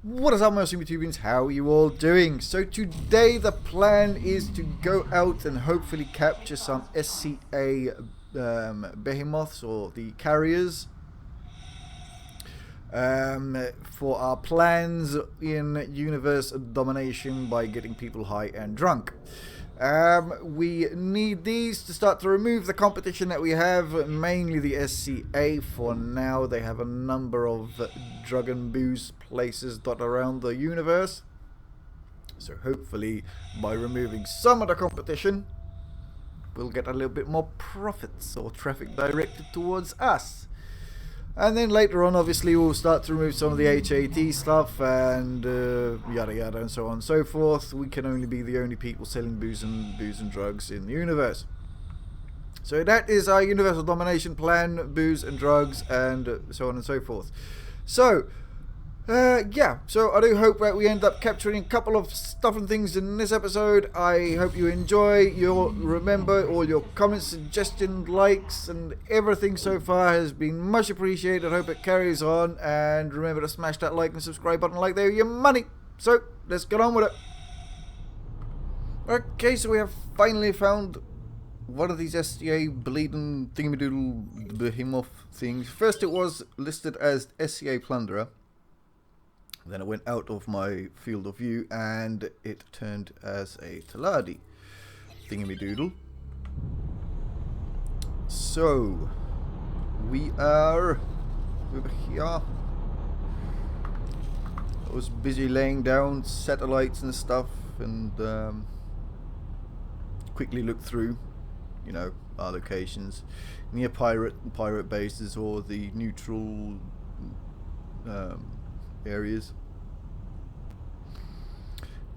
What is up, my awesome YouTubians? How are you all doing? So today the plan is to go out and hopefully capture some SCA Behemoths, or the carriers, for our plans in universe domination by getting people high and drunk. We need these to start to remove the competition that we have, mainly the SCA for now. They have a number of drug and booze places dotted around the universe. So hopefully by removing some of the competition, we'll get a little bit more profits or traffic directed towards us. And then later on, obviously, we'll start to remove some of the HAT stuff and yada yada and so on and so forth. We can only be the only people selling booze and drugs in the universe. So that is our universal domination plan: booze and drugs and so on and so forth. So yeah, so I do hope that we end up capturing a couple of stuff and things in this episode. I hope you enjoy. You'll remember all your comments, suggestions, likes, and everything so far has been much appreciated. I hope it carries on, and remember to smash that like and subscribe button like they're your money. So let's get on with it. Okay, so we have finally found one of these SCA bleeding thingamadoodle behemoth things. First it was listed as SCA plunderer. Then it went out of my field of view and it turned as a Taladi thingamadoodle. So we are over here. I was busy laying down satellites and stuff and quickly looked through, you know, our locations near pirate bases or the neutral areas,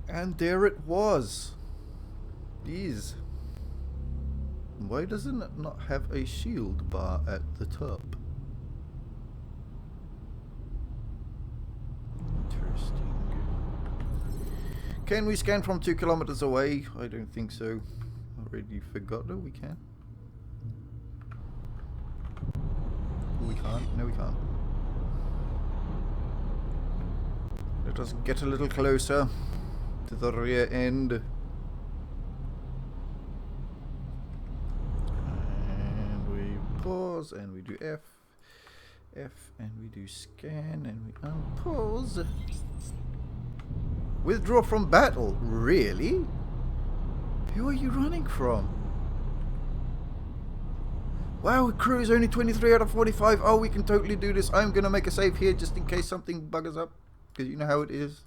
and there it was. Jeez, why doesn't it not have a shield bar at the top? Interesting. Can we scan from 2 kilometers away? I don't think so. Already forgot. No, we can. We can't. No, we can't. Let us get a little closer to the rear end. And we pause and we do F. And we do scan and we unpause. Withdraw from battle. Really? Who are you running from? Wow, crew is only 23 out of 45. Oh, we can totally do this. I'm gonna make a save here just in case something buggers up. Because you know how it is.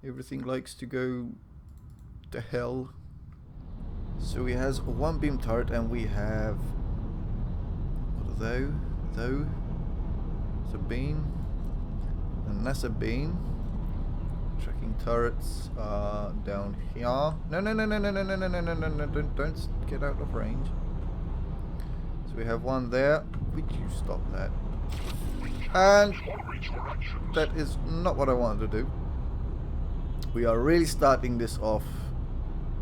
Everything likes to go to hell. So he has one beam turret and we have... what are those? It's a beam. And that's a beam. Tracking turrets are down here. No, don't get out of range. So we have one there. Would you stop that? And that is not what I wanted to do. We are really starting this off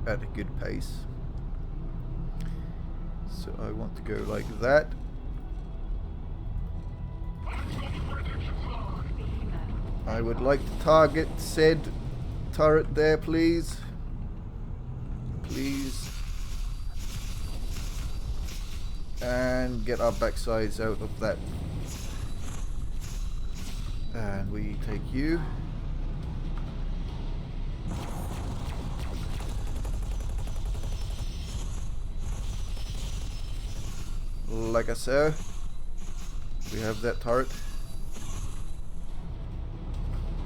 at a good pace. So I want to go like that. I would like to target said turret there, please. Please. And get our backsides out of that. And we take you. Like I said, we have that turret.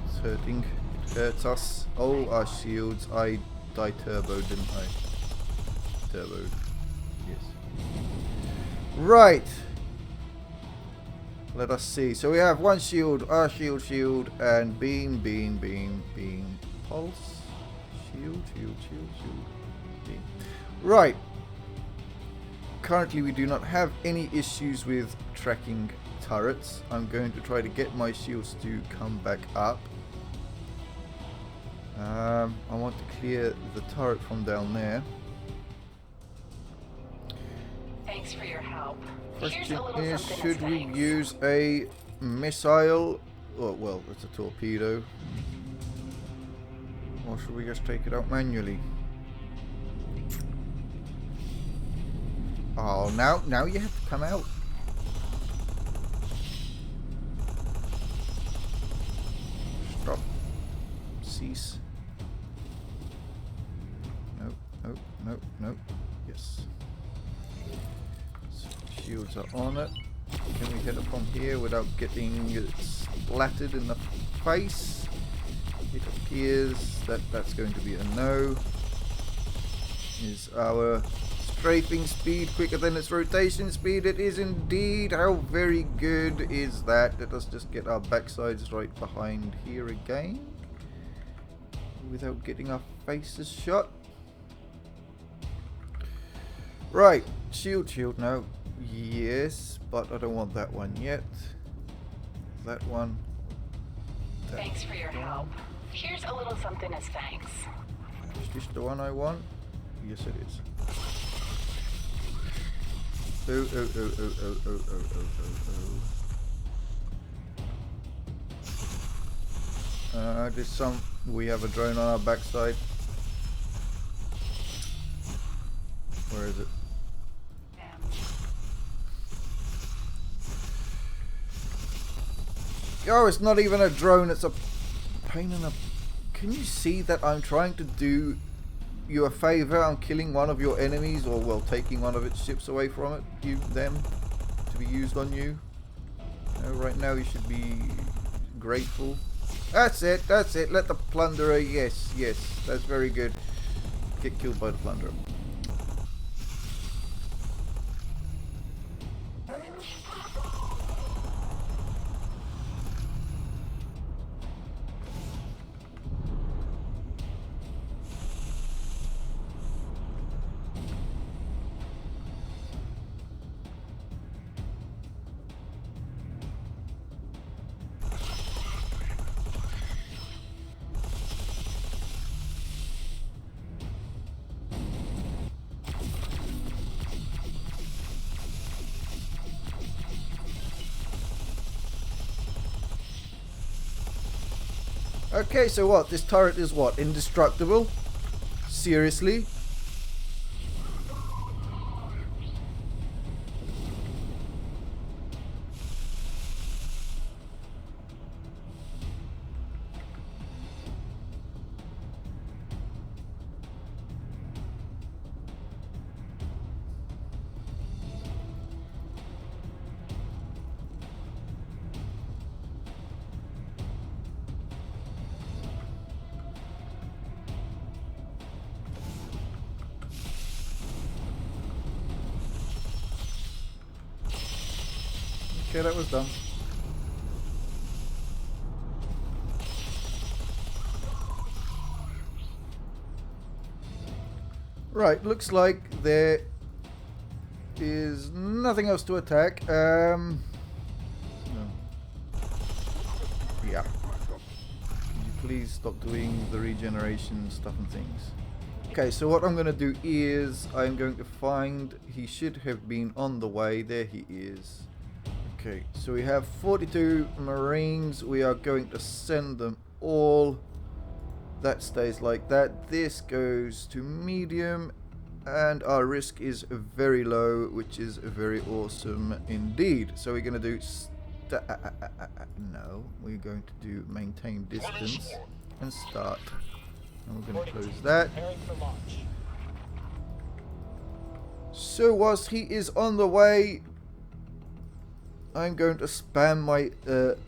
It's hurting. It hurts us. Oh, our shields. I turboed, didn't I? Turboed. Yes. Right. Let us see. So we have one shield, our shield, and beam, pulse, shield, beam. Right. Currently we do not have any issues with tracking turrets. I'm going to try to get my shields to come back up. I want to clear the turret from down there. Thanks for your help. Question is, should we use a missile Oh, well, it's a torpedo. Or should we just take it out manually? Oh, now you have to come out. Stop. Cease. No. Yes. So shields are on it. Can we hit it from here without getting splattered in the face? It appears that that's going to be a no. Is our strafing speed quicker than its rotation speed? It is indeed. How very good is that? Let us just get our backsides right behind here again without getting our faces shot. Right, shield, no. Yes, but I don't want that one yet. That one. Thanks for your help. Here's a little something as thanks. Is this the one I want? Yes, it is. There's some. We have a drone on our backside. Where is it? Oh, it's not even a drone, it's a pain in the... Can you see that I'm trying to do you a favor? I'm killing one of your enemies, or well, taking one of its ships away from it, them, to be used on you. Right now you should be grateful. That's it, let the plunderer, yes, that's very good. Get killed by the plunderer. Okay, so what? This turret is what? Indestructible? Seriously? Okay, that was done. Right, looks like there is nothing else to attack. No. Yeah. Could you please stop doing the regeneration stuff and things? Okay, so what I'm going to do is I'm going to find... He should have been on the way. There he is. Okay, so we have 42 Marines. We are going to send them all. That stays like that. This goes to medium. And our risk is very low, which is very awesome indeed. So we're going to do... no, we're going to do maintain distance and start. And we're going to close that. So whilst he is on the way... I'm going to spam my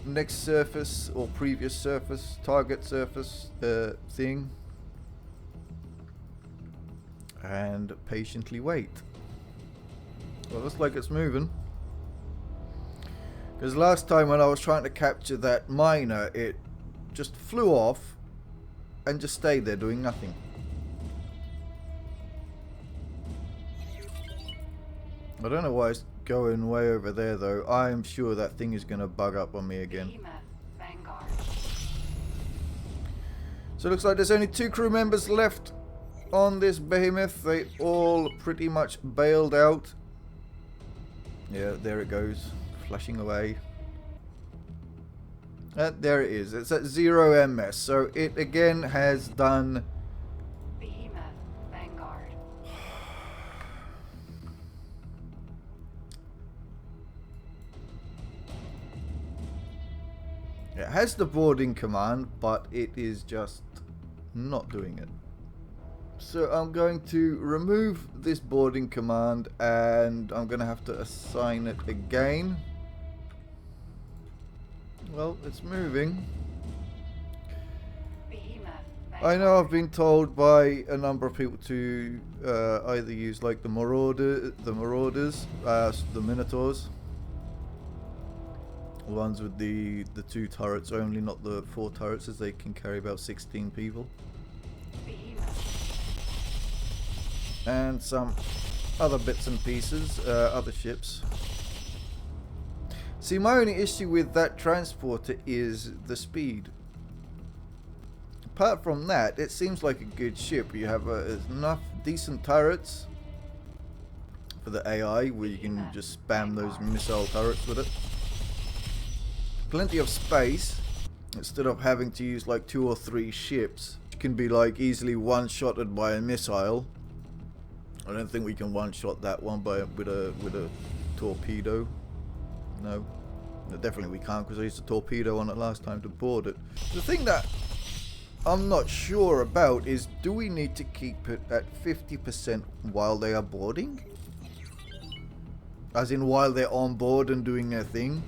next surface or previous surface, target surface thing. And patiently wait. Well, looks like it's moving. Because last time when I was trying to capture that miner, it just flew off and just stayed there doing nothing. I don't know why it's going way over there though. I am sure that thing is going to bug up on me again. So it looks like there's only 2 crew members left on this Behemoth. They all pretty much bailed out. Yeah, there it goes, flashing away. There it is. It's at 0 ms. So it again has done. Behemoth, Vanguard. It has the boarding command, but it is just not doing it. So I'm going to remove this boarding command and I'm going to have to assign it again. Well, it's moving. Behemoth, I know I've been told by a number of people to either use like the marauders, the minotaurs, ones with the 2 turrets only, not the 4 turrets, as they can carry about 16 people, and some other bits and pieces, other ships. See, my only issue with that transporter is the speed. Apart from that, it seems like a good ship. You have enough decent turrets for the AI, where you can just spam those missile turrets with it. Plenty of space, instead of having to use like 2 or 3 ships. You can be like easily one-shotted by a missile. I don't think we can one-shot that one with a torpedo. No, definitely we can't, because I used a torpedo on it last time to board it. The thing that I'm not sure about is, do we need to keep it at 50% while they are boarding? As in while they're on board and doing their thing?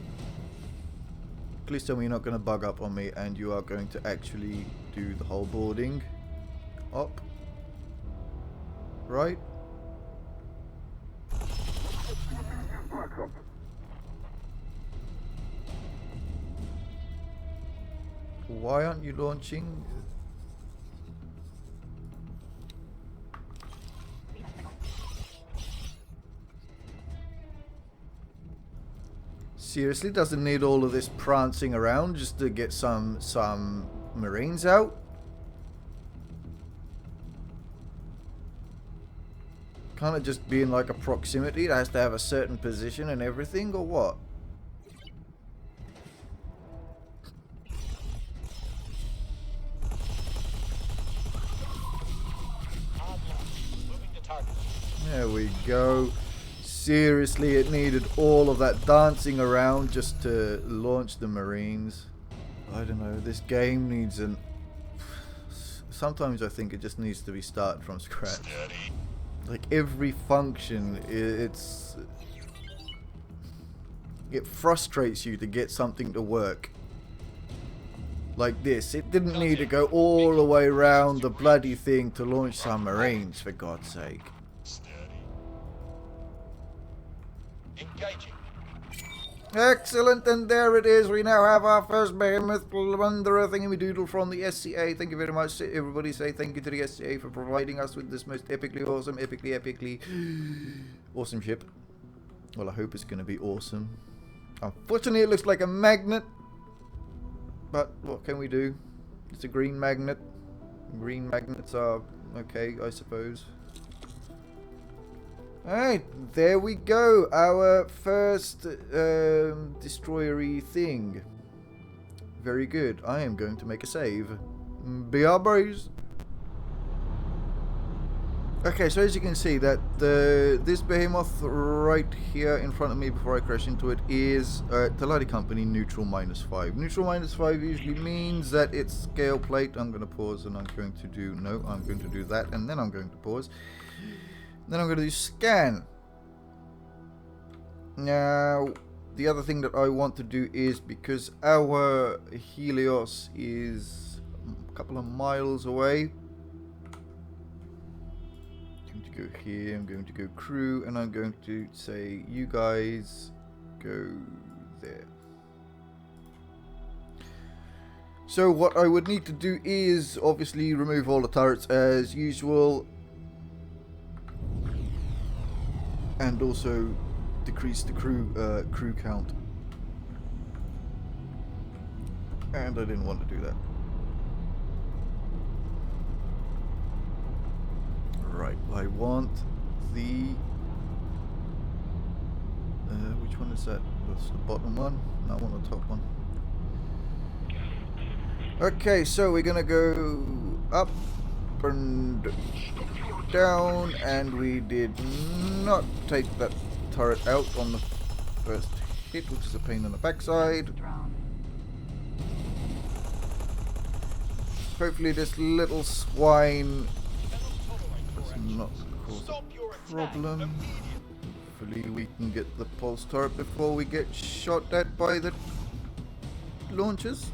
Please tell me you're not going to bug up on me and you are going to actually do the whole boarding. Up. Right. Why aren't you launching? Seriously, doesn't need all of this prancing around just to get some Marines out? Can't it just be in like a proximity? It has to have a certain position and everything, or what? There we go. Seriously, it needed all of that dancing around just to launch the Marines. I don't know, this game needs an... Sometimes I think it just needs to be started from scratch. Like every function, it frustrates you to get something to work. Like this, it didn't need to go all the way around the bloody thing to launch some Marines, for God's sake. Engaging. Excellent, and there it is. We now have our first Behemoth Wanderer thingy-doodle from the SCA. Thank you very much. Everybody say thank you to the SCA for providing us with this most epically awesome, epically awesome ship. Well, I hope it's going to be awesome. Unfortunately, it looks like a magnet. But what can we do? It's a green magnet. Green magnets are okay, I suppose. Alright, there we go. Our first destroyer-y thing. Very good. I am going to make a save. Behemoths. Okay, so as you can see, that this behemoth right here in front of me before I crash into it is Taladi Company neutral -5. Neutral -5 usually means that it's scale plate. I'm going to pause and I'm going to do... No, I'm going to do that and then I'm going to pause. Then I'm going to do scan. Now, the other thing that I want to do is, because our Helios is a couple of miles away, I'm going to go here, I'm going to go crew, and I'm going to say, you guys go there. So what I would need to do is obviously remove all the turrets as usual, and also decrease the crew count. And I didn't want to do that. Right, I want the... which one is that? That's the bottom one? No, I want the top one. Okay, so we're gonna go up and down, and we did not take that turret out on the first hit, which is a pain in the backside. Hopefully this little swine does not cause a problem. Hopefully we can get the pulse turret before we get shot at by the launchers.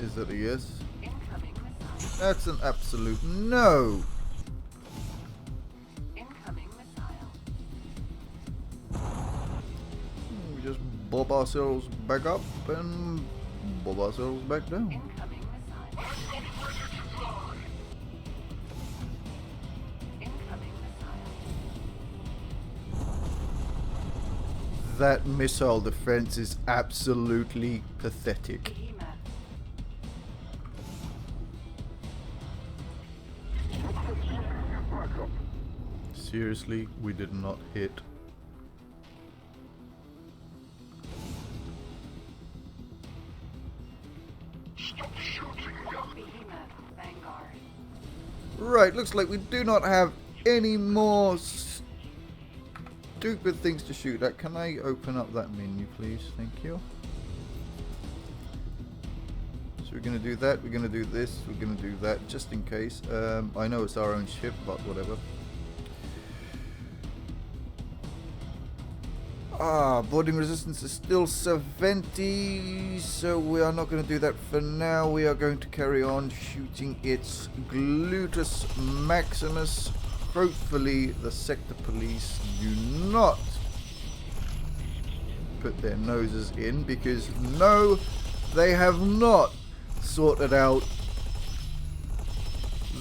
Is that a yes? That's an absolute no! We just bob ourselves back up and bob ourselves back down. That missile defense is absolutely pathetic. Seriously, we did not hit. Right, looks like we do not have any more stupid things to shoot at. Can I open up that menu, please? Thank you. So we're going to do that, we're going to do this, we're going to do that, just in case. I know it's our own ship, but whatever. Boarding resistance is still 70, so we are not going to do that for now. We are going to carry on shooting its gluteus maximus. Hopefully the sector police do not put their noses in, because no, they have not sorted out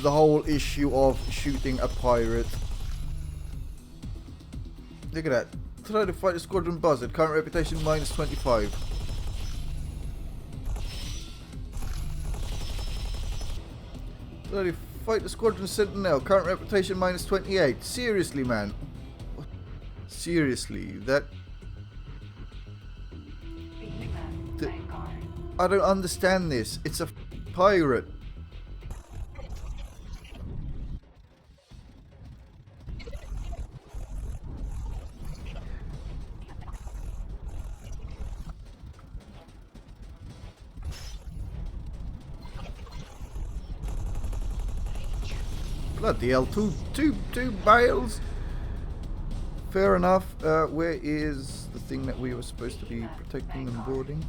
the whole issue of shooting a pirate. Look at that. Try to fight a squadron buzzard. Current reputation -25. Try to fight the squadron sentinel. Current reputation -28. Seriously, man. Seriously, that... I don't understand this. It's a pirate. Bloody hell, two bales. Fair enough. Where is the thing that we were supposed to be protecting and boarding?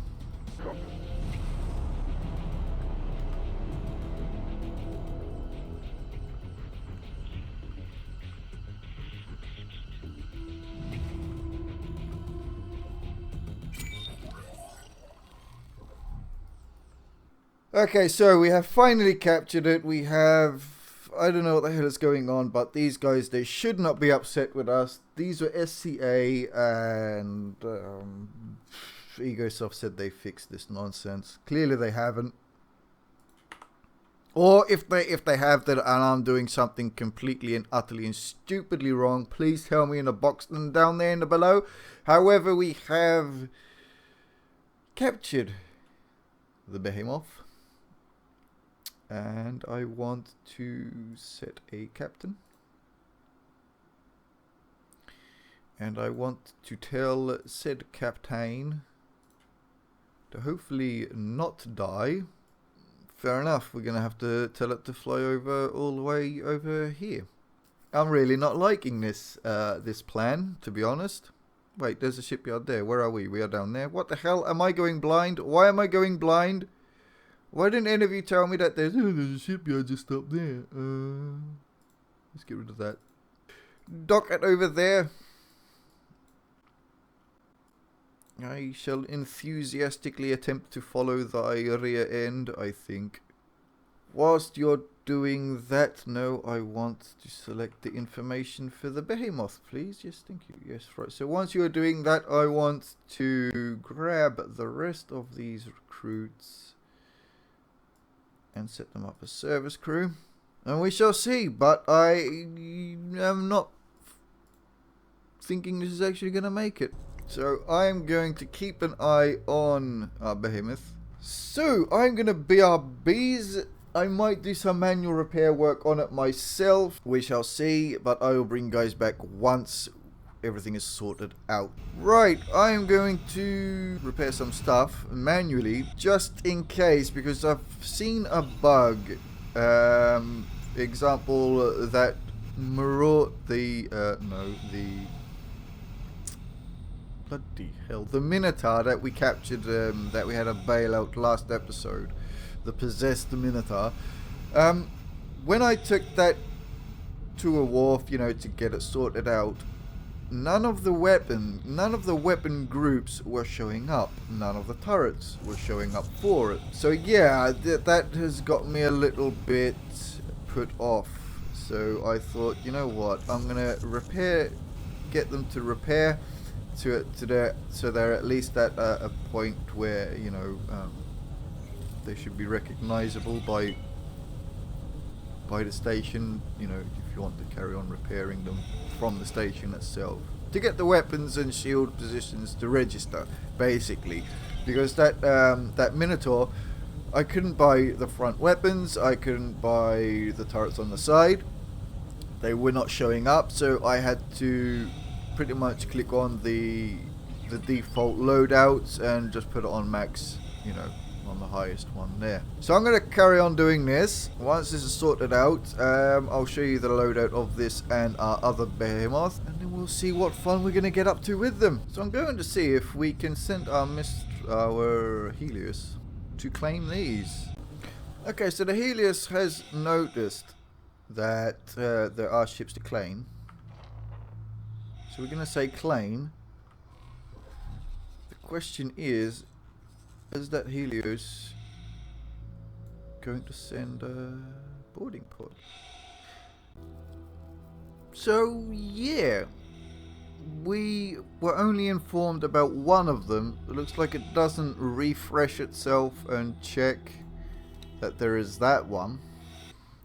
Okay, so we have finally captured it. We have... I don't know what the hell is going on, but these guys, they should not be upset with us. These were SCA, and Egosoft said they fixed this nonsense. Clearly they haven't. Or if they have that, and I'm doing something completely and utterly and stupidly wrong, please tell me in the box and down there in the below. However, we have captured the Behemoth. And I want to set a captain. And I want to tell said captain to hopefully not die. Fair enough, we're going to have to tell it to fly over all the way over here. I'm really not liking this this plan, to be honest. Wait, there's a shipyard there. Where are we? We are down there. What the hell? Am I going blind? Why am I going blind? Why didn't any of you tell me that there's a shipyard just up there? Let's get rid of that. Dock it over there. I shall enthusiastically attempt to follow thy rear end, I think. Whilst you're doing that, no, I want to select the information for the Behemoth, please. Yes, thank you. Yes, right. So once you're doing that, I want to grab the rest of these recruits and set them up as service crew, and we shall see. But I am not thinking this is actually going to make it. So I'm going to keep an eye on our Behemoth. So I'm going to BRBs. I might do some manual repair work on it myself. We shall see, but I will bring you guys back once everything is sorted out. Right, I am going to repair some stuff manually, just in case, because I've seen a bug. Example, that bloody hell, the Minotaur that we captured, that we had a bailout last episode, the possessed Minotaur. When I took that to a wharf, you know, to get it sorted out, none of the weapon groups were showing up. None of the turrets were showing up for it. So yeah, that has got me a little bit put off. So I thought, you know what, I'm gonna get them to repair so they're at least at a point where, you know, they should be recognizable by the station, you know, if you want to carry on repairing them from the station itself, to get the weapons and shield positions to register, basically, because that Minotaur, I couldn't buy the front weapons, I couldn't buy the turrets on the side, they were not showing up, so I had to pretty much click on the default loadouts and just put it on max, you know, on the highest one there. So I'm going to carry on doing this. Once this is sorted out, I'll show you the loadout of this and our other Behemoth, and then we'll see what fun we're going to get up to with them. So I'm going to see if we can send our Helios to claim these. Okay, so the Helios has noticed that there are ships to claim. So we're going to say claim. The question is that Helios going to send a boarding pod? So yeah, we were only informed about one of them. It looks like it doesn't refresh itself and check that there is that one.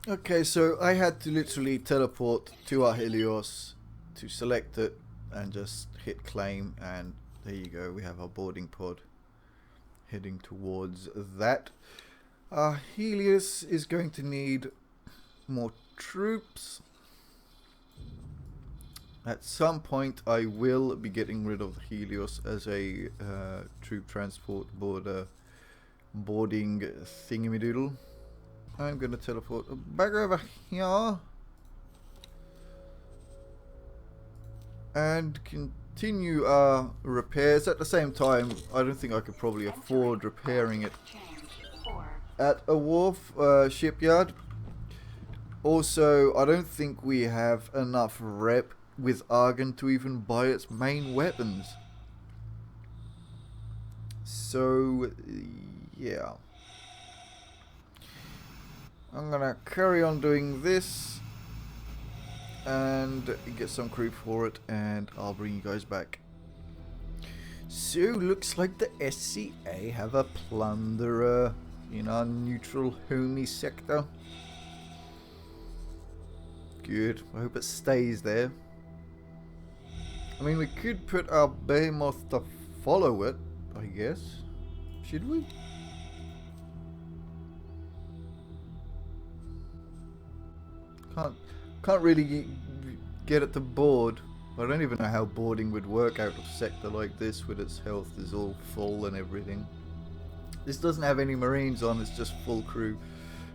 Okay, so I had to literally teleport to our Helios to select it and just hit claim, and there you go, we have our boarding pod heading towards that. Our Helios is going to need more troops. At some point I will be getting rid of the Helios as a troop transport boarding thingamadoodle. I'm going to teleport back over here and continue our repairs. At the same time, I don't think I could probably afford repairing it at a wharf shipyard. Also, I don't think we have enough rep with Argon to even buy its main weapons. So yeah, I'm gonna carry on doing this and get some crew for it, and I'll bring you guys back. So looks like the SCA have a plunderer in our neutral homey sector. Good, I hope it stays there. I mean, we could put our Behemoth to follow it, I guess. Should we? Can't really get it to board. I don't even know how boarding would work out of a sector like this with its health is all full and everything. This doesn't have any marines on, it's just full crew.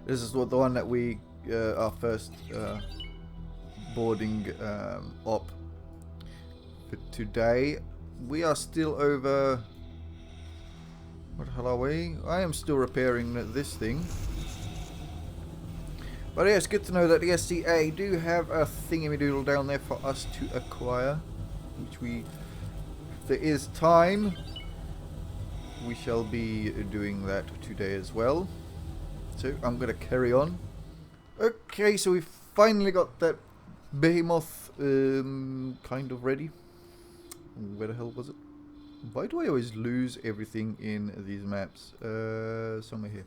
This is what the one that we our first boarding op for today. We are still over. What the hell are we? I am still repairing this thing. But yeah, it's good to know that the SCA do have a thingamadoodle down there for us to acquire, which if there is time, we shall be doing that today as well. So I'm going to carry on. Okay, so we've finally got that Behemoth kind of ready. Where the hell was it? Why do I always lose everything in these maps? Somewhere here.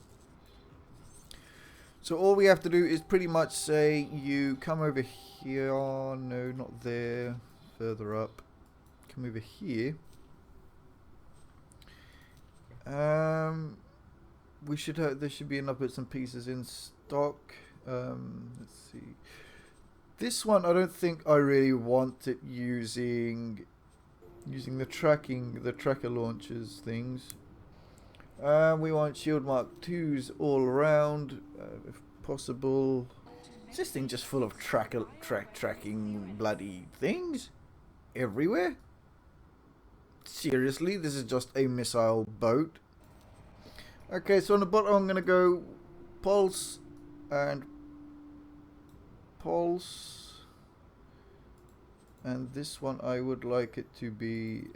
So all we have to do is pretty much say, you come over here. No, not there. Further up. Come over here. We should have. There should be enough bits and pieces in stock. Let's see. This one, I don't think I really want it using the tracker launchers things. We want shield mark 2s all around, if possible. Is this thing just full of tracking bloody things everywhere? Seriously, this is just a missile boat. Okay, so on the bottom I'm gonna go pulse and pulse, and this one I would like it to be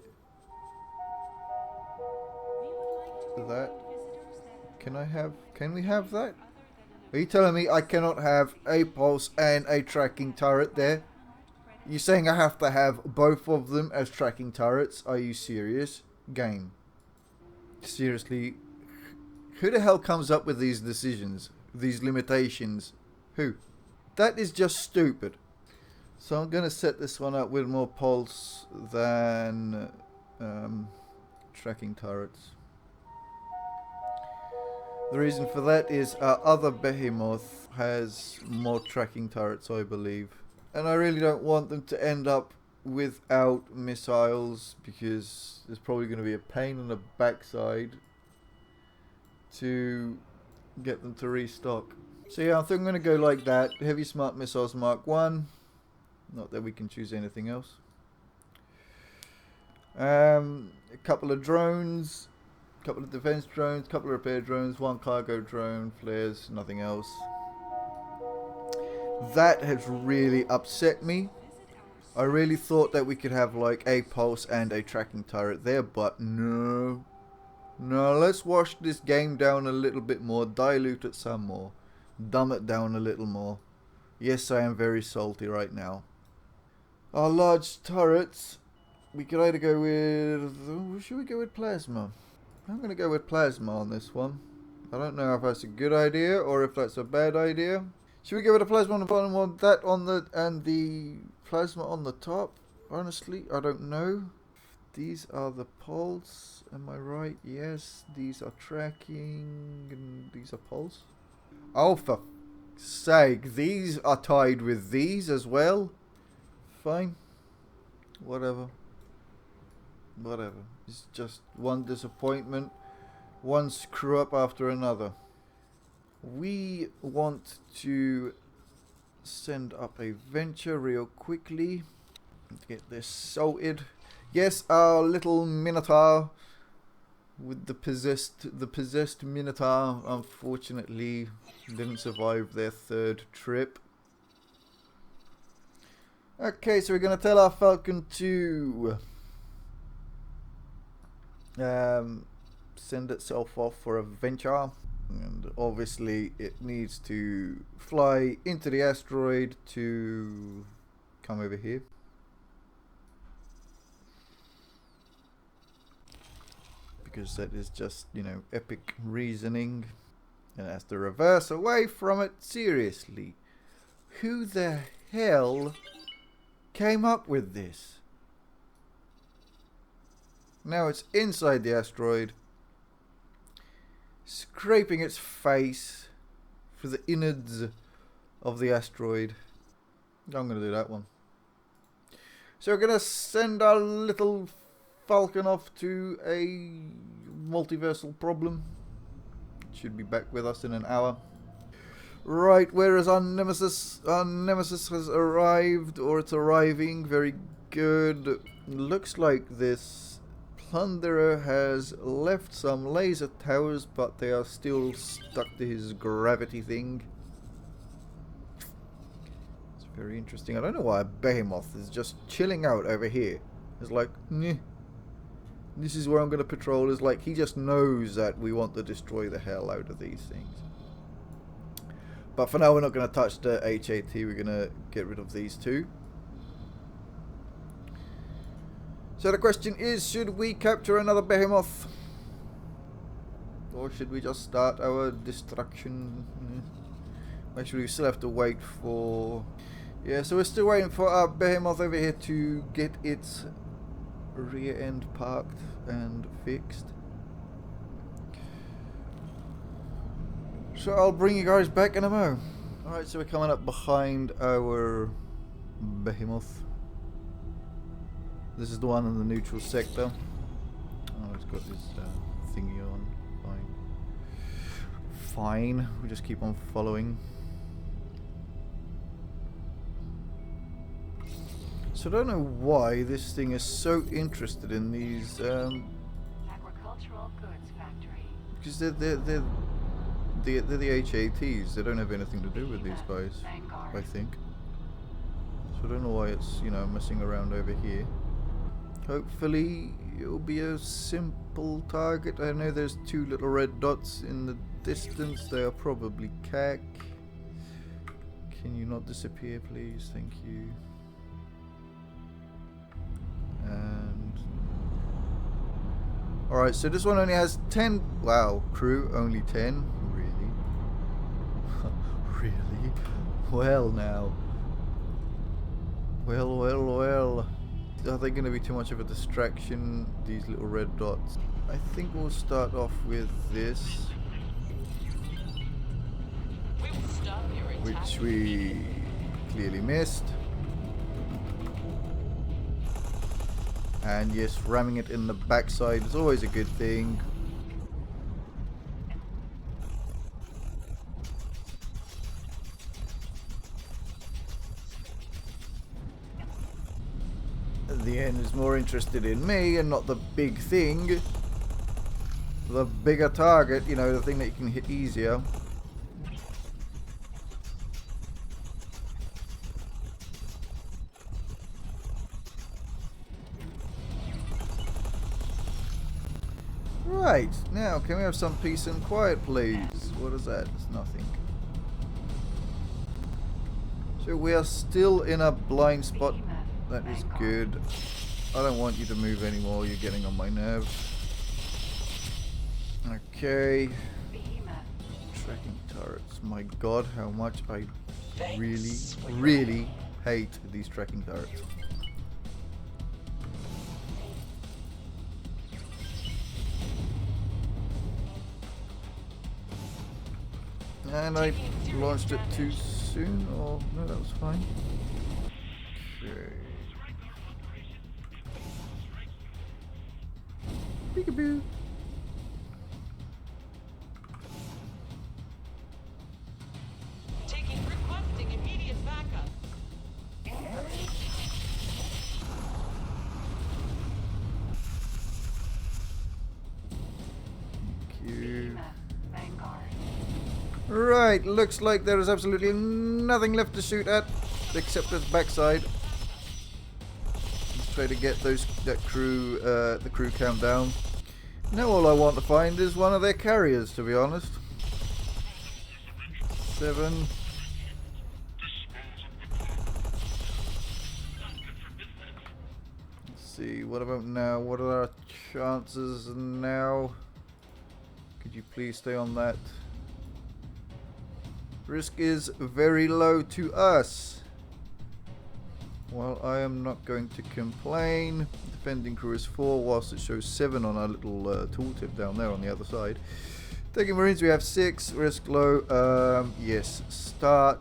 that. Can we have that? Are you telling me I cannot have a pulse and a tracking turret there? You saying I have to have both of them as tracking turrets? Are you serious? Game. Seriously, who the hell comes up with these decisions? These limitations? Who? That is just stupid. So I'm going to set this one up with more pulse than tracking turrets. The reason for that is our other Behemoth has more tracking turrets, I believe. And I really don't want them to end up without missiles, because there's probably going to be a pain in the backside to get them to restock. So yeah, I think I'm going to go like that. Heavy Smart Missiles Mark 1. Not that we can choose anything else. A couple of drones. A couple of defense drones. A couple of repair drones. One cargo drone. Flares. Nothing else. That has really upset me. I really thought that we could have like a pulse and a tracking turret there, but no. No, let's wash this game down a little bit more. Dilute it some more. Dumb it down a little more. Yes, I am very salty right now. Our large turrets. We could either go with... Should we go with plasma? I'm going to go with plasma on this one. I don't know if that's a good idea or if that's a bad idea. Should we go with the plasma on the bottom one, that on the... and the plasma on the top? Honestly, I don't know. These are the pulse. Am I right? Yes. These are tracking. And these are pulse. Oh, for sake. These are tied with these as well. Fine. Whatever. Whatever. It's just one disappointment. One screw up after another. We want to send up a venture real quickly. Let's get this sorted. Yes, our little Minotaur with the possessed Minotaur unfortunately didn't survive their third trip. Okay, so we're going to tell our Falcon to send itself off for a venture. And obviously it needs to fly into the asteroid to come over here. Because that is just, you know, epic reasoning. And it has to reverse away from it. Seriously. Who the hell came up with this? Now it's inside the asteroid, scraping its face for the innards of the asteroid. I'm going to do that one. So we're going to send our little Falcon off to a multiversal problem. Should be back with us in an hour. Right, where is our Nemesis? Our Nemesis has arrived, or it's arriving. Very good. Looks like this Plunderer has left some laser towers, but they are still stuck to his gravity thing. It's very interesting. I don't know why a Behemoth is just chilling out over here. It's like, meh. This is where I'm going to patrol. Is like he just knows that we want to destroy the hell out of these things. But for now, we're not going to touch the HAT. We're going to get rid of these two. So the question is, should we capture another Behemoth? Or should we just start our destruction? Actually, we still have to wait for... Yeah, so we're still waiting for our Behemoth over here to get its rear end parked and fixed. So I'll bring you guys back in a mo. Alright, so we're coming up behind our Behemoth. This is the one in the neutral sector. Oh, it's got this thingy on. Fine. Fine. We just keep on following. So I don't know why this thing is so interested in these. Agricultural goods factory. Because they're the HATs. They don't have anything to do with these guys, I think. So I don't know why it's, you know, messing around over here. Hopefully it'll be a simple target. I know there's two little red dots in the distance. They are probably CAC. Can you not disappear, please? Thank you. And alright, so this one only has 10. Wow, crew only 10. Really? Really? Well, now. Well. Are they going to be too much of a distraction, these little red dots? I think we'll start off with this, which we clearly missed. And yes, ramming it in the backside is always a good thing. The end is more interested in me and not the big thing. The bigger target, you know, the thing that you can hit easier. Right, now can we have some peace and quiet, please? What is that? It's nothing. So we are still in a blind spot. That is good. I don't want you to move anymore. You're getting on my nerves. Okay. Tracking turrets. My god, how much I really hate these tracking turrets. And I launched it too soon, or no, that was fine. Okay. Peekaboo. Requesting immediate backup. Thank you. Right, looks like there is absolutely nothing left to shoot at except its backside. Let's try to get the crew count down. Now all I want to find is one of their carriers, to be honest. 7. Let's see, what about now? What are our chances now? Could you please stay on that? Risk is very low to us. Well, I am not going to complain. Defending crew is 4, whilst it shows 7 on our little tooltip down there on the other side. Taking Marines, we have 6. Risk low. Yes, start.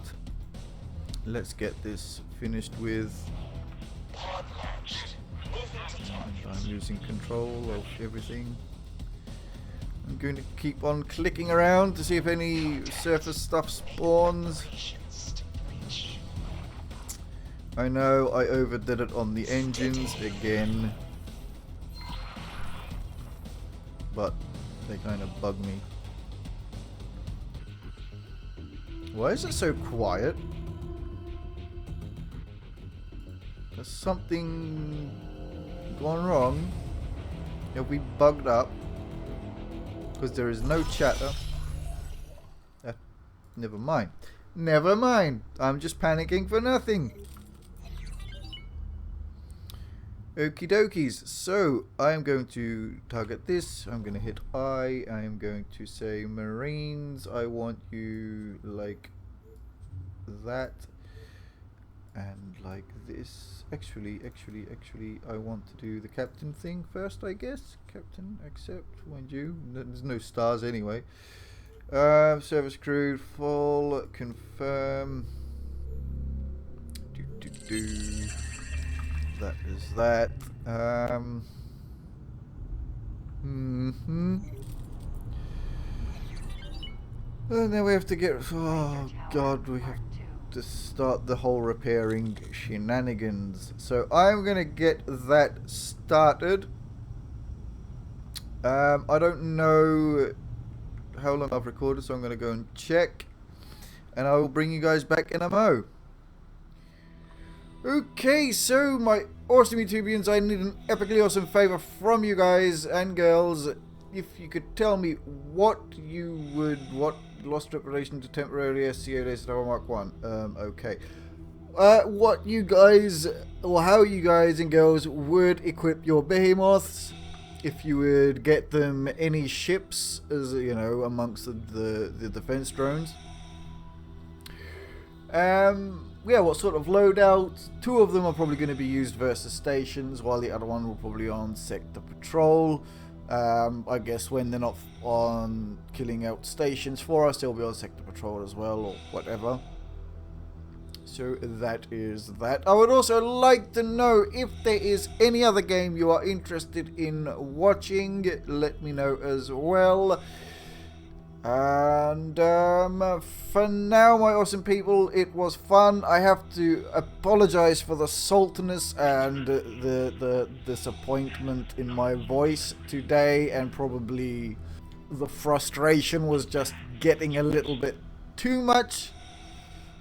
Let's get this finished with. And I'm losing control of everything. I'm going to keep on clicking around to see if any surface stuff spawns. I know I overdid it on the engines again, but they kind of bug me. Why is it so quiet? Has something gone wrong? Have we bugged up? Because there is no chatter. Never mind. Never mind. I'm just panicking for nothing. Okie dokies. So I am going to target this. I'm going to hit I. I am going to say Marines. I want you like that. And like this. Actually, I want to do the captain thing first, I guess. Captain, accept, mind you. There's no stars anyway. Service crew full. Confirm. That is that. And then we have to get. Oh god, we have to start the whole repairing shenanigans. So I'm gonna get that started. I don't know how long I've recorded, so I'm gonna go and check, and I will bring you guys back in a mo. Okay, so my awesome YouTubians, I need an epically awesome favor from you guys and girls. If you could tell me what lost reputation to temporary SCA Mark 1. Okay. What you guys, or how you guys and girls would equip your Behemoths, if you would get them any ships, as you know, amongst the defense drones. Yeah, what sort of loadouts? 2 of them are probably going to be used versus stations, while the other one will probably be on sector patrol. I guess when they're not on killing out stations for us, they'll be on sector patrol as well, or whatever. So that is that. I would also like to know if there is any other game you are interested in watching. Let me know as well. And for now, my awesome people, it was fun. I have to apologize for the saltiness and the disappointment in my voice today, and probably the frustration was just getting a little bit too much.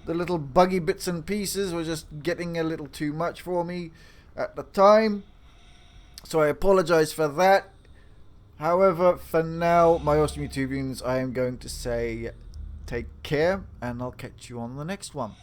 The little buggy bits and pieces were just getting a little too much for me at the time, so I apologize for that. However, for now, my awesome YouTubians, I am going to say take care, and I'll catch you on the next one.